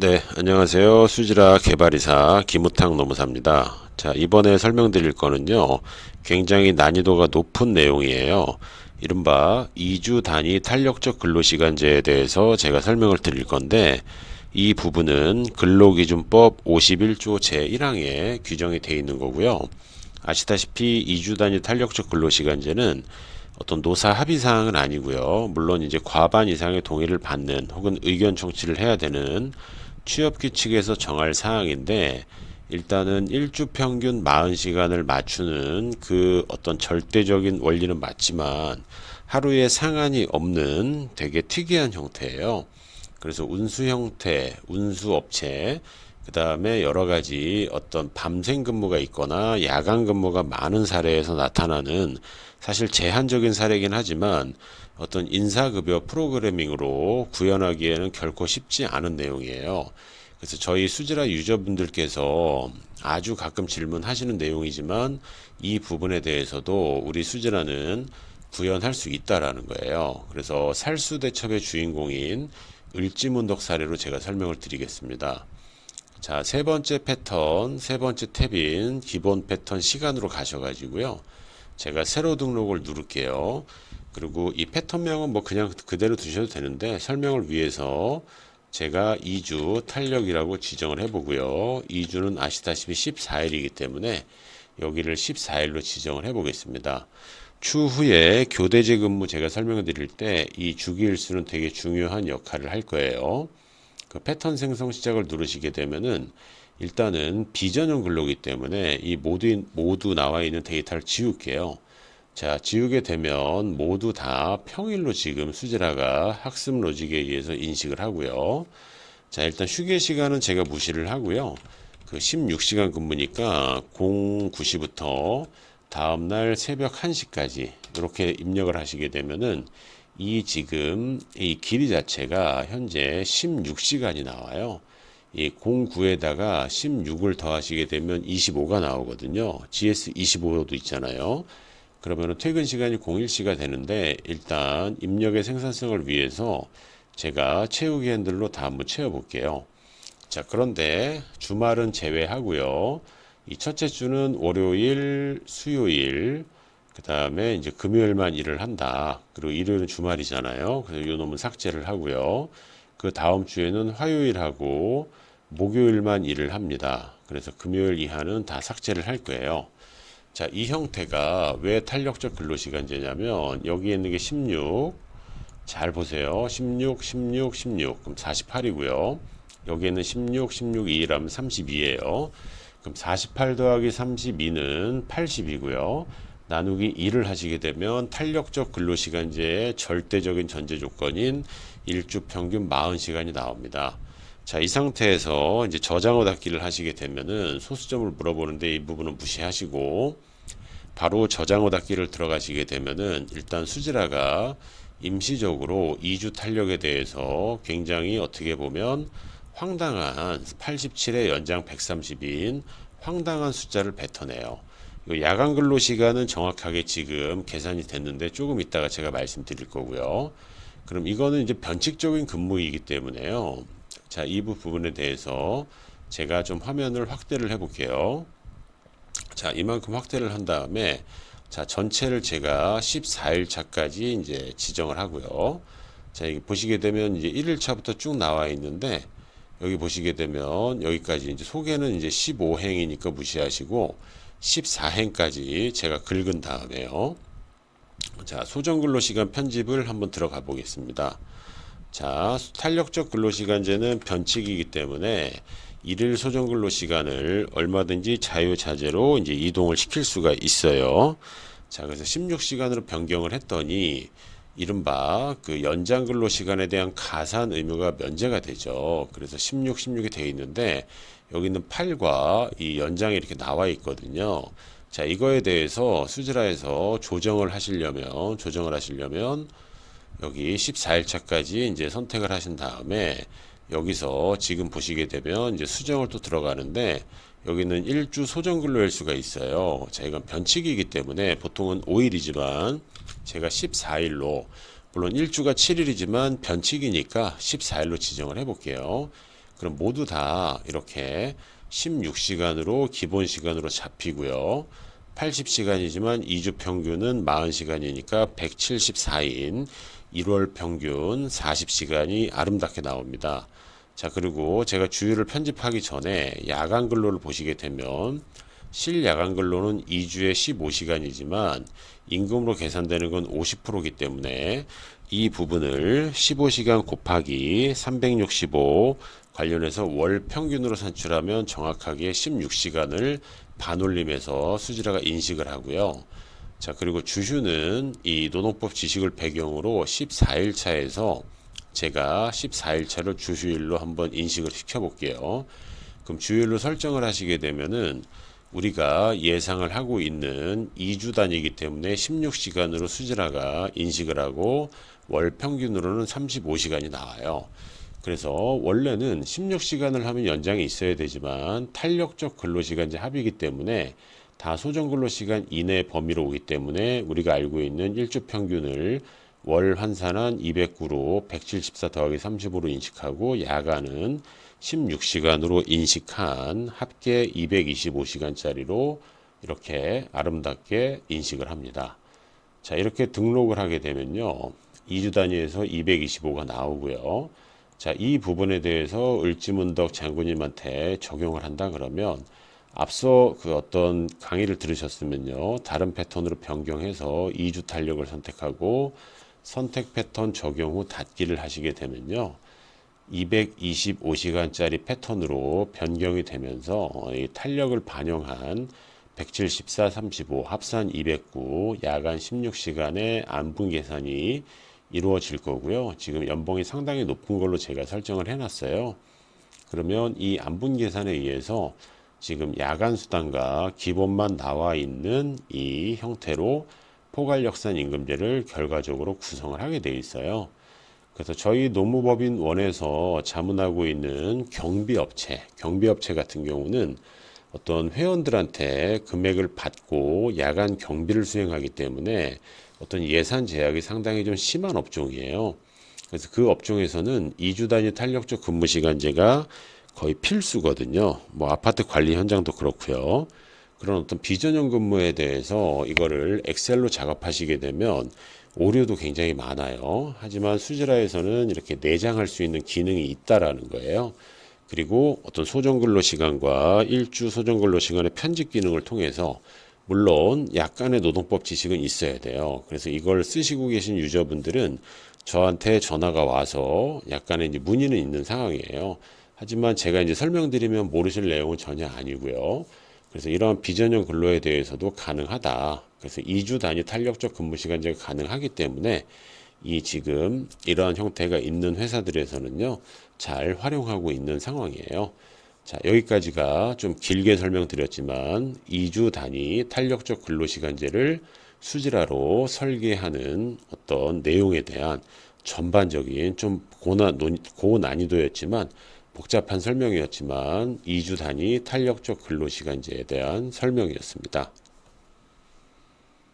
네, 안녕하세요. 수지라 개발이사 김우탕 노무사입니다. 자, 이번에 설명드릴 거는요, 굉장히 난이도가 높은 내용이에요. 이른바 2주 단위 탄력적 근로시간제에 대해서 제가 설명을 드릴 건데, 이 부분은 근로기준법 51조 제1항에 규정이 되어 있는 거고요. 아시다시피 2주 단위 탄력적 근로시간제는 어떤 노사 합의 사항은 아니고요. 물론 이제 과반 이상의 동의를 받는 혹은 의견 청취를 해야 되는 취업규 측에서 정할 사항인데, 일단은 일주 평균 40시간을 맞추는 그 어떤 절대적인 원리는 맞지만 하루에 상한이 없는 되게 특이한 형태예요. 그래서 운수 형태, 운수 업체, 그 다음에 여러 가지 어떤 밤샘 근무가 있거나 야간 근무가 많은 사례에서 나타나는, 사실 제한적인 사례이긴 하지만 어떤 인사급여 프로그래밍으로 구현하기에는 결코 쉽지 않은 내용이에요. 그래서 저희 수지라 유저분들께서 아주 가끔 질문하시는 내용이지만, 이 부분에 대해서도 우리 수지라는 구현할 수 있다라는 거예요. 그래서 살수대첩의 주인공인 을지문덕 사례로 제가 설명을 드리겠습니다. 자, 세 번째 패턴, 세 번째 탭인 기본 패턴 시간으로 가셔가지고요. 제가 새로 등록을 누를게요. 그리고 이 패턴명은 뭐 그냥 그대로 두셔도 되는데, 설명을 위해서 제가 2주 탄력이라고 지정을 해보고요. 2주는 아시다시피 14일이기 때문에 여기를 14일로 지정을 해보겠습니다. 추후에 교대제 근무 제가 설명을 드릴 때 이 주기일수는 되게 중요한 역할을 할 거예요. 그 패턴 생성 시작을 누르시게 되면은 일단은 비전용 근로이기 때문에 이 모두 나와 있는 데이터를 지울게요. 자, 지우게 되면 모두 다 평일로 지금 수지라가 학습 로직에 의해서 인식을 하고요. 자, 일단 휴게 시간은 제가 무시를 하고요. 그 16시간 근무니까 09시부터 다음날 새벽 1시까지 이렇게 입력을 하시게 되면은 이 지금 이 길이 자체가 현재 16시간이 나와요. 이 09에다가 16을 더하시게 되면 25가 나오거든요. GS 25도 있잖아요. 그러면 퇴근 시간이 01시가 되는데, 일단 입력의 생산성을 위해서 제가 채우기 핸들로 다 한번 채워 볼게요. 자, 그런데 주말은 제외하고요. 이 첫째 주는 월요일, 수요일, 그 다음에 이제 금요일만 일을 한다. 그리고 일요일은 주말이잖아요. 그래서 요 놈은 삭제를 하고요. 그 다음 주에는 화요일하고 목요일만 일을 합니다. 그래서 금요일 이하는 다 삭제를 할 거예요. 자, 이 형태가 왜 탄력적 근로시간제냐면, 여기에 있는 게 16, 잘 보세요. 16, 16, 16, 그럼 48이고요. 여기에는 16, 16, 2라면 32예요. 그럼 48 더하기 32는 80이고요. 나누기 2를 하시게 되면 탄력적 근로시간제의 절대적인 전제 조건인 일주 평균 40시간이 나옵니다. 자, 이 상태에서 이제 저장어 닫기를 하시게 되면은 소수점을 물어보는데, 이 부분은 무시하시고 바로 저장어 닫기를 들어가시게 되면은 일단 수지라가 임시적으로 2주 탄력에 대해서 굉장히 어떻게 보면 황당한 87의 연장 130인 황당한 숫자를 뱉어내요. 야간 근로 시간은 정확하게 지금 계산이 됐는데 조금 이따가 제가 말씀드릴 거고요. 그럼 이거는 이제 변칙적인 근무이기 때문에요. 자, 이 부분에 대해서 제가 좀 화면을 확대를 해 볼게요. 자, 이만큼 확대를 한 다음에, 자, 전체를 제가 14일 차까지 이제 지정을 하고요. 자, 여기 보시게 되면 이제 1일 차부터 쭉 나와 있는데, 여기 보시게 되면 여기까지 이제 소개는 이제 15행이니까 무시하시고 14행까지 제가 긁은 다음에요. 자, 소정 근로시간 편집을 한번 들어가 보겠습니다. 자, 탄력적 근로시간제는 변칙이기 때문에 일일 소정 근로시간을 얼마든지 자유자재로 이제 이동을 시킬 수가 있어요. 자, 그래서 16시간으로 변경을 했더니 이른바 그 연장 근로 시간에 대한 가산 의무가 면제가 되죠. 그래서 16, 16이 되어 있는데, 여기는 8과 이 연장이 이렇게 나와 있거든요. 자, 이거에 대해서 수지라에서 조정을 하시려면 여기 14일 차까지 이제 선택을 하신 다음에, 여기서 지금 보시게 되면 이제 수정을 또 들어가는데, 여기는 일주 소정 근로일 수가 있어요. 자, 이건 변칙이기 때문에 보통은 5일이지만 제가 14일로, 물론 일주가 7일이지만 변칙이니까 14일로 지정을 해 볼게요. 그럼 모두 다 이렇게 16시간으로 기본 시간으로 잡히고요. 80시간이지만 2주 평균은 40시간이니까 174인 1월 평균 40시간이 아름답게 나옵니다. 자, 그리고 제가 주율을 편집하기 전에 야간 근로를 보시게 되면 실야간 근로는 2주에 15시간이지만 임금으로 계산되는 건 50%이기 때문에 이 부분을 15시간 곱하기 365 관련해서 월 평균으로 산출하면 정확하게 16시간을 반올림해서 수지라가 인식을 하고요. 자, 그리고 주휴는 이 노동법 지식을 배경으로 14일차에서 제가 14일차를 주휴일로 한번 인식을 시켜 볼게요. 그럼 주휴일로 설정을 하시게 되면은 우리가 예상을 하고 있는 2주 단위이기 때문에 16시간으로 수지라가 인식을 하고 월 평균으로는 35시간이 나와요. 그래서 원래는 16시간을 하면 연장이 있어야 되지만 탄력적 근로시간제 합의이기 때문에 다 소정근로시간 이내 범위로 오기 때문에 우리가 알고 있는 일주 평균을 월 환산한 209로 174 더하기 35로 인식하고 야간은 16시간으로 인식한 합계 225시간짜리로 이렇게 아름답게 인식을 합니다. 자, 이렇게 등록을 하게 되면요. 2주 단위에서 225가 나오고요. 자, 이 부분에 대해서 을지문덕 장군님한테 적용을 한다 그러면 앞서 그 어떤 강의를 들으셨으면요. 다른 패턴으로 변경해서 2주 탄력을 선택하고 선택 패턴 적용 후 닫기를 하시게 되면요. 225시간짜리 패턴으로 변경이 되면서 이 탄력을 반영한 174, 35, 합산 209, 야간 16시간의 안분 계산이 이루어질 거고요. 지금 연봉이 상당히 높은 걸로 제가 설정을 해놨어요. 그러면 이 안분 계산에 의해서 지금 야간 수당과 기본만 나와 있는 이 형태로 포괄역산 임금제를 결과적으로 구성을 하게 돼 있어요. 그래서 저희 노무법인 원에서 자문하고 있는 경비업체 같은 경우는 어떤 회원들한테 금액을 받고 야간 경비를 수행하기 때문에 어떤 예산 제약이 상당히 좀 심한 업종이에요. 그래서 그 업종에서는 2주 단위 탄력적 근무 시간제가 거의 필수거든요. 뭐 아파트 관리 현장도 그렇고요. 그런 어떤 비전형 근무에 대해서 이거를 엑셀로 작업하시게 되면 오류도 굉장히 많아요. 하지만 수지라에서는 이렇게 내장할 수 있는 기능이 있다라는 거예요. 그리고 어떤 소정근로 시간과 일주 소정근로 시간의 편집 기능을 통해서 물론 약간의 노동법 지식은 있어야 돼요. 그래서 이걸 쓰시고 계신 유저분들은 저한테 전화가 와서 약간의 이제 문의는 있는 상황이에요. 하지만 제가 이제 설명드리면 모르실 내용은 전혀 아니고요. 그래서 이러한 비전형 근로에 대해서도 가능하다. 그래서 2주 단위 탄력적 근무 시간제가 가능하기 때문에 이 지금 이러한 형태가 있는 회사들에서는요, 잘 활용하고 있는 상황이에요. 자, 여기까지가 좀 길게 설명드렸지만 2주 단위 탄력적 근로시간제를 수지라로 설계하는 어떤 내용에 대한 전반적인 좀 고난이도였지만 복잡한 설명이었지만 2주 단위 탄력적 근로시간제에 대한 설명이었습니다.